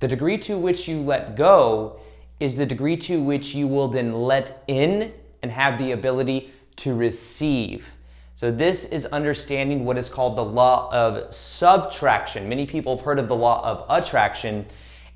The degree to which you let go is the degree to which you will then let in and have the ability to receive. So this is understanding what is called the law of subtraction. Many people have heard of the law of attraction,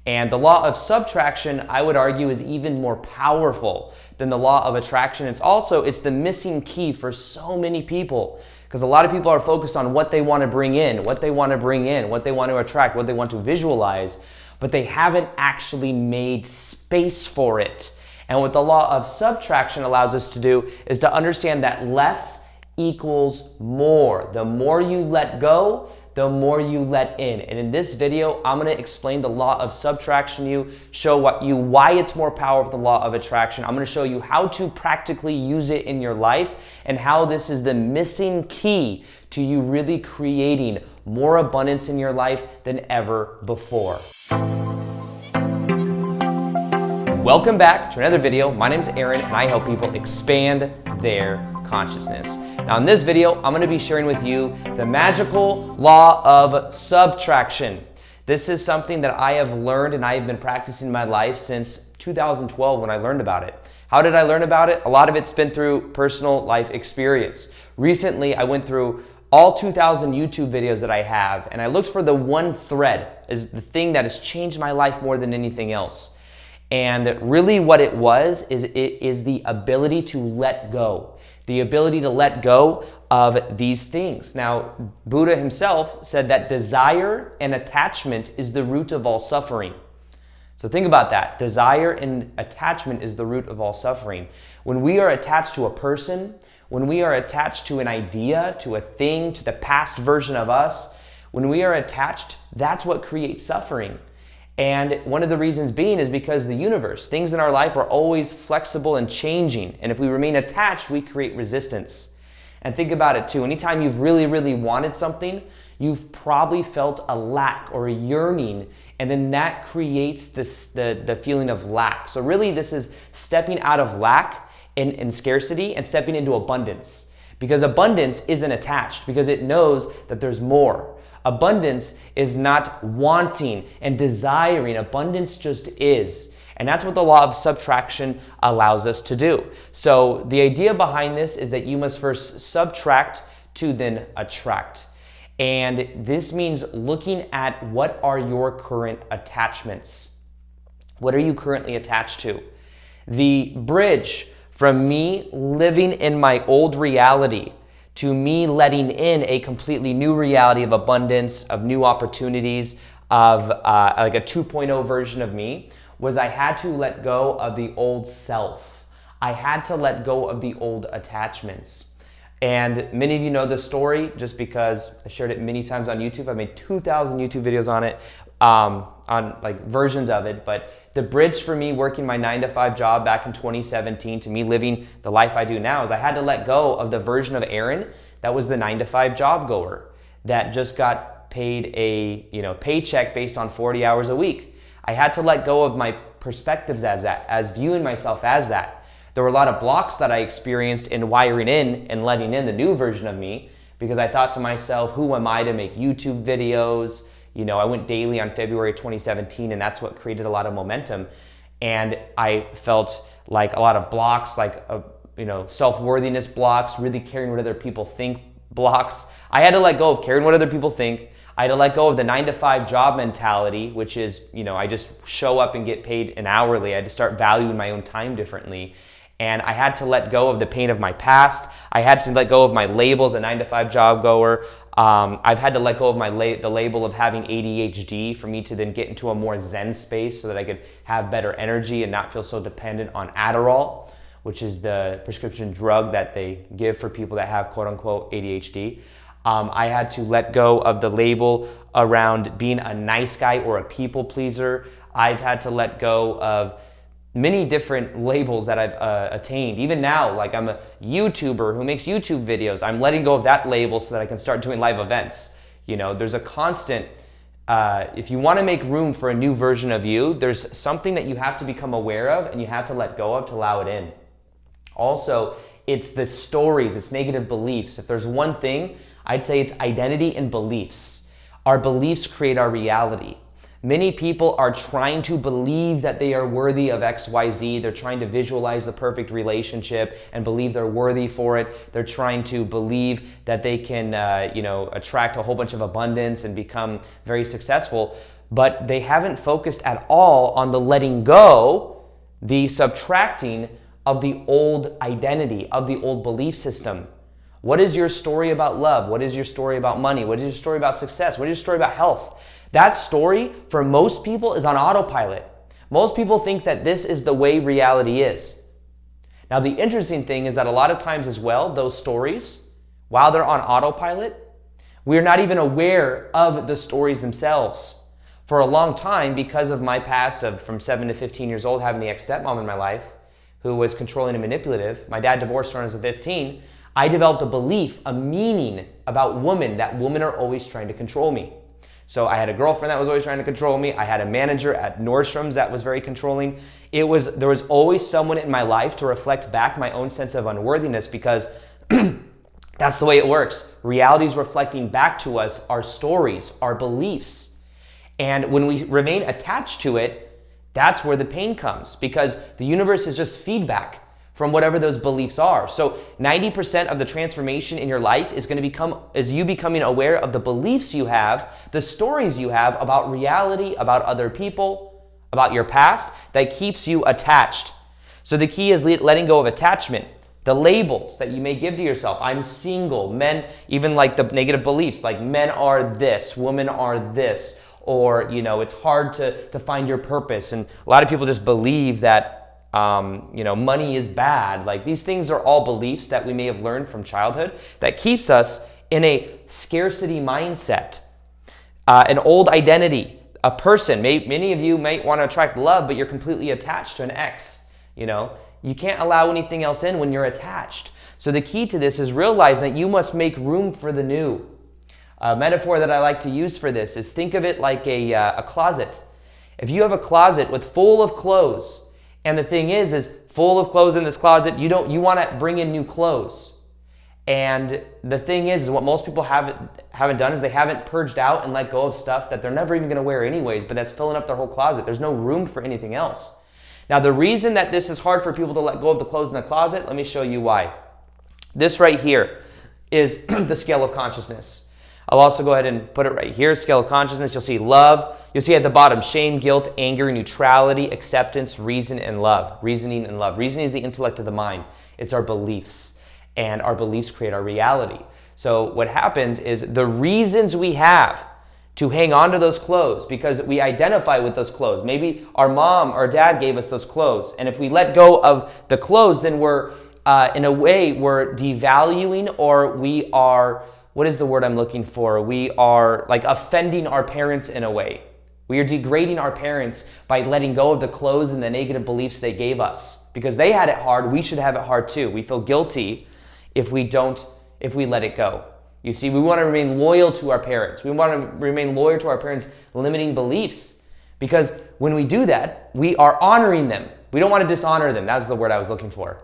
and the law of subtraction, I would argue, is even more powerful than the law of attraction. It's the missing key for so many people, because a lot of people are focused on what they want to bring in, what they want to attract, what they want to visualize, but they haven't actually made space for it. And what the law of subtraction allows us to do is to understand that less equals more. The more you let go, the more you let in. And in this video, I'm gonna explain the law of subtraction to you, show why it's more powerful than the law of attraction. I'm gonna show you how to practically use it in your life and how this is the missing key to you really creating more abundance in your life than ever before. Welcome back to another video. My name is Aaron and I help people expand their consciousness. Now in this video, I'm going to be sharing with you the magical law of subtraction. This is something that I have learned and I have been practicing in my life since 2012 when I learned about it. How did I learn about it? A lot of it's been through personal life experience. Recently, I went through all 2,000 YouTube videos that I have and I looked for the one thread as the thing that has changed my life more than anything else. And really what it is the ability to let go. The ability to let go of these things. Now, Buddha himself said that desire and attachment is the root of all suffering. So think about that. Desire and attachment is the root of all suffering. When we are attached to a person, when we are attached to an idea, to a thing, to the past version of us, when we are attached, that's what creates suffering. And one of the reasons being is because the universe, things in our life are always flexible and changing. And if we remain attached, we create resistance. And think about it too. Anytime you've really, really wanted something, you've probably felt a lack or a yearning. And then that creates the feeling of lack. So really this is stepping out of lack and scarcity and stepping into abundance. Because abundance isn't attached because it knows that there's more. Abundance is not wanting and desiring. Abundance just is. And that's what the law of subtraction allows us to do. So the idea behind this is that you must first subtract to then attract. And this means looking at what are your current attachments. What are you currently attached to? The bridge from me living in my old reality to me letting in a completely new reality of abundance, of new opportunities, of like a 2.0 version of me, was I had to let go of the old self. I had to let go of the old attachments. And many of you know this story just because I shared it many times on YouTube. I made 2,000 YouTube videos on it, on like versions of it. But the bridge for me working my 9-to-5 job back in 2017 to me living the life I do now is I had to let go of the version of Aaron that was the 9-to-5 job goer that just got paid a paycheck based on 40 hours a week. I had to let go of my perspectives as viewing myself as that. There were a lot of blocks that I experienced in wiring in and letting in the new version of me because I thought to myself, who am I to make YouTube videos? I went daily on February 2017 and that's what created a lot of momentum. And I felt like a lot of blocks, like self-worthiness blocks, really caring what other people think blocks. I had to let go of caring what other people think. I had to let go of the 9-to-5 job mentality, which is, I just show up and get paid an hourly. I had to start valuing my own time differently. And I had to let go of the pain of my past. I had to let go of my labels, a 9-to-5 job goer. I've had to let go of the label of having ADHD for me to then get into a more Zen space so that I could have better energy and not feel so dependent on Adderall, which is the prescription drug that they give for people that have quote unquote ADHD. I had to let go of the label around being a nice guy or a people pleaser. I've had to let go of many different labels that I've attained. Even now, like I'm a YouTuber who makes YouTube videos. I'm letting go of that label so that I can start doing live events. There's a constant, if you want to make room for a new version of you, there's something that you have to become aware of and you have to let go of to allow it in. Also, it's the stories, it's negative beliefs. If there's one thing, I'd say it's identity and beliefs. Our beliefs create our reality. Many people are trying to believe that they are worthy of XYZ. They're trying to visualize the perfect relationship and believe they're worthy for it. They're trying to believe that they can, attract a whole bunch of abundance and become very successful. But they haven't focused at all on the letting go, the subtracting of the old identity, of the old belief system. What is your story about love? What is your story about money? What is your story about success? What is your story about health? That story, for most people, is on autopilot. Most people think that this is the way reality is. Now, the interesting thing is that a lot of times as well, those stories, while they're on autopilot, we're not even aware of the stories themselves. For a long time, because of my past of from 7 to 15 years old, having the ex-stepmom in my life, who was controlling and manipulative, my dad divorced her when I was 15, I developed a belief, a meaning about women, that women are always trying to control me. So I had a girlfriend that was always trying to control me. I had a manager at Nordstrom's that was very controlling. There was always someone in my life to reflect back my own sense of unworthiness, because that's the way it works. Reality is reflecting back to us our stories, our beliefs. And when we remain attached to it, that's where the pain comes, because the universe is just feedback from whatever those beliefs are. So 90% of the transformation in your life is going to is you becoming aware of the beliefs you have, the stories you have about reality, about other people, about your past, that keeps you attached. So the key is letting go of attachment. The labels that you may give to yourself. I'm single. Men, even like the negative beliefs, like men are this, women are this, or it's hard to find your purpose. And a lot of people just believe that money is bad. Like, these things are all beliefs that we may have learned from childhood that keeps us in a scarcity mindset, an old identity, a person. Many of you might want to attract love, but you're completely attached to an ex. You can't allow anything else in when you're attached. So the key to this is realizing that you must make room for the new. A metaphor that I like to use for this is, think of it like a closet. If you have a closet full of clothes, and the thing is full of clothes in this closet, you want to bring in new clothes. And the thing is what most people haven't done is they haven't purged out and let go of stuff that they're never even going to wear anyways, but that's filling up their whole closet. There's no room for anything else. Now, the reason that this is hard for people to let go of the clothes in the closet, let me show you why. This right here is the scale of consciousness. I'll also go ahead and put it right here, scale of consciousness. You'll see love. You'll see at the bottom, shame, guilt, anger, neutrality, acceptance, reason, and love. Reasoning and love. Reasoning is the intellect of the mind. It's our beliefs, and our beliefs create our reality. So what happens is the reasons we have to hang on to those clothes, because we identify with those clothes. Maybe our mom or dad gave us those clothes, and if we let go of the clothes, then we're, in a way, we're devaluing, or we are, what is the word I'm looking for? We are like offending our parents in a way. We are degrading our parents by letting go of the clothes and the negative beliefs they gave us. Because they had it hard, we should have it hard too. We feel guilty if we let it go. You see, we want to remain loyal to our parents. We want to remain loyal to our parents' limiting beliefs. Because when we do that, we are honoring them. We don't want to dishonor them. That's the word I was looking for.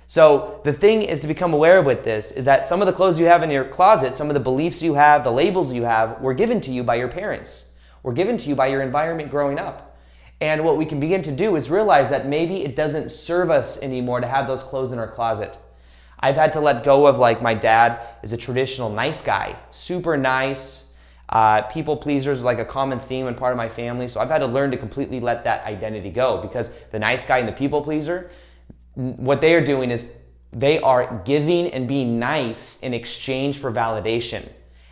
So the thing is to become aware with this is that some of the clothes you have in your closet, some of the beliefs you have, the labels you have, were given to you by your parents, were given to you by your environment growing up. And what we can begin to do is realize that maybe it doesn't serve us anymore to have those clothes in our closet. I've had to let go of, like, my dad is a traditional nice guy, super nice. People pleasers is like a common theme and part of my family. So I've had to learn to completely let that identity go, because the nice guy and the people pleaser, what they are doing is they are giving and being nice in exchange for validation.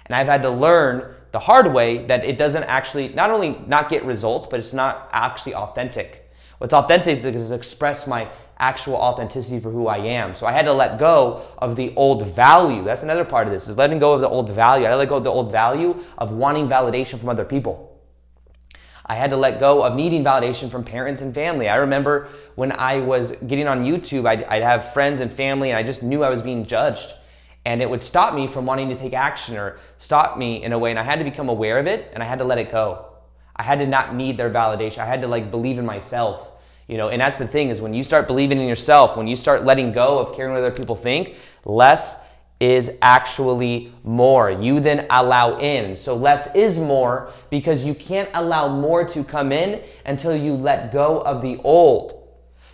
And I've had to learn the hard way that it doesn't actually, not only not get results, but it's not actually authentic. What's authentic is to express my actual authenticity for who I am. So I had to let go of the old value. That's another part of this, is letting go of the old value. I had to let go of the old value of wanting validation from other people. I had to let go of needing validation from parents and family. I remember when I was getting on YouTube, I'd have friends and family, and I just knew I was being judged. And it would stop me from wanting to take action, or stop me in a way, and I had to become aware of it, and I had to let it go. I had to not need their validation. I had to believe in myself. And that's the thing, is when you start believing in yourself, when you start letting go of caring what other people think, less is actually more. You then allow in. So less is more because you can't allow more to come in until you let go of the old.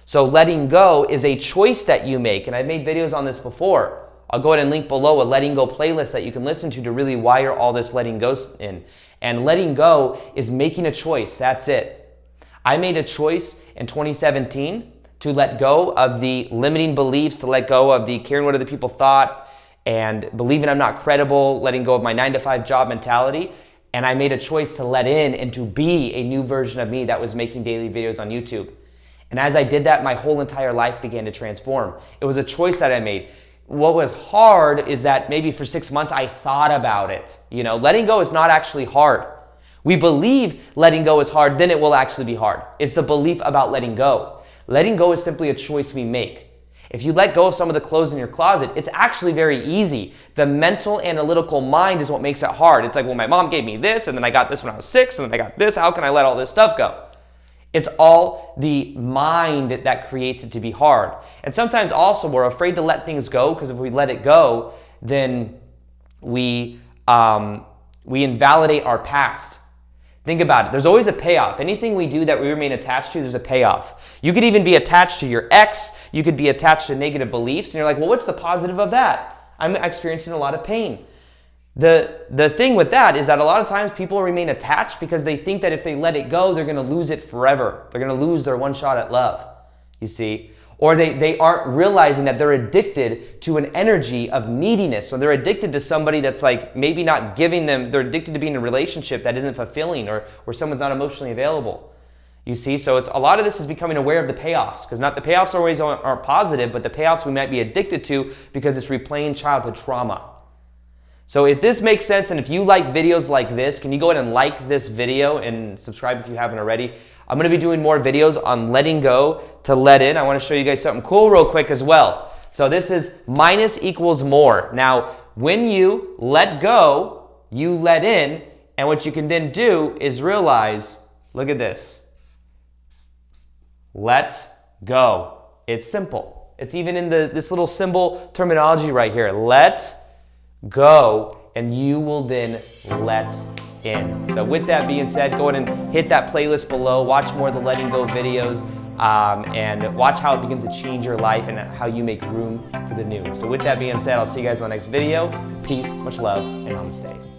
So letting go is a choice that you make. And I've made videos on this before. I'll go ahead and link below a letting go playlist that you can listen to really wire all this letting go in. And letting go is making a choice. That's it. I made a choice in 2017 to let go of the limiting beliefs, to let go of the caring what other people thought, and believing I'm not credible, letting go of my 9-to-5 job mentality. And I made a choice to let in and to be a new version of me that was making daily videos on YouTube. And as I did that, my whole entire life began to transform. It was a choice that I made. What was hard is that maybe for 6 months I thought about it. Letting go is not actually hard. We believe letting go is hard, then it will actually be hard. It's the belief about letting go. Letting go is simply a choice we make. If you let go of some of the clothes in your closet, it's actually very easy. The mental analytical mind is what makes it hard. It's like, well, my mom gave me this, and then I got this when I was 6, and then I got this. How can I let all this stuff go? It's all the mind that creates it to be hard. And sometimes also we're afraid to let things go because if we let it go, then we invalidate our past. Think about it. There's always a payoff. Anything we do that we remain attached to, there's a payoff. You could even be attached to your ex. You could be attached to negative beliefs. And you're like, well, what's the positive of that? I'm experiencing a lot of pain. The thing with that is that a lot of times people remain attached because they think that if they let it go, they're going to lose it forever. They're going to lose their one shot at love, you see. Or they aren't realizing that they're addicted to an energy of neediness. So they're addicted to somebody that's like maybe not giving them, they're addicted to being in a relationship that isn't fulfilling or where someone's not emotionally available. You see, so it's a lot of this is becoming aware of the payoffs because not the payoffs always aren't positive, but the payoffs we might be addicted to because it's replaying childhood trauma. So if this makes sense and if you like videos like this, can you go ahead and like this video and subscribe if you haven't already? I'm going to be doing more videos on letting go to let in. I want to show you guys something cool real quick as well. So this is minus equals more. Now, when you let go, you let in, and what you can then do is realize, look at this. Let go. It's simple. It's even in this little symbol terminology right here. Let go, and you will then let in. So with that being said, go ahead and hit that playlist below, watch more of the letting go videos, and watch how it begins to change your life and how you make room for the new. So with that being said, I'll see you guys in the next video. Peace, much love, and namaste.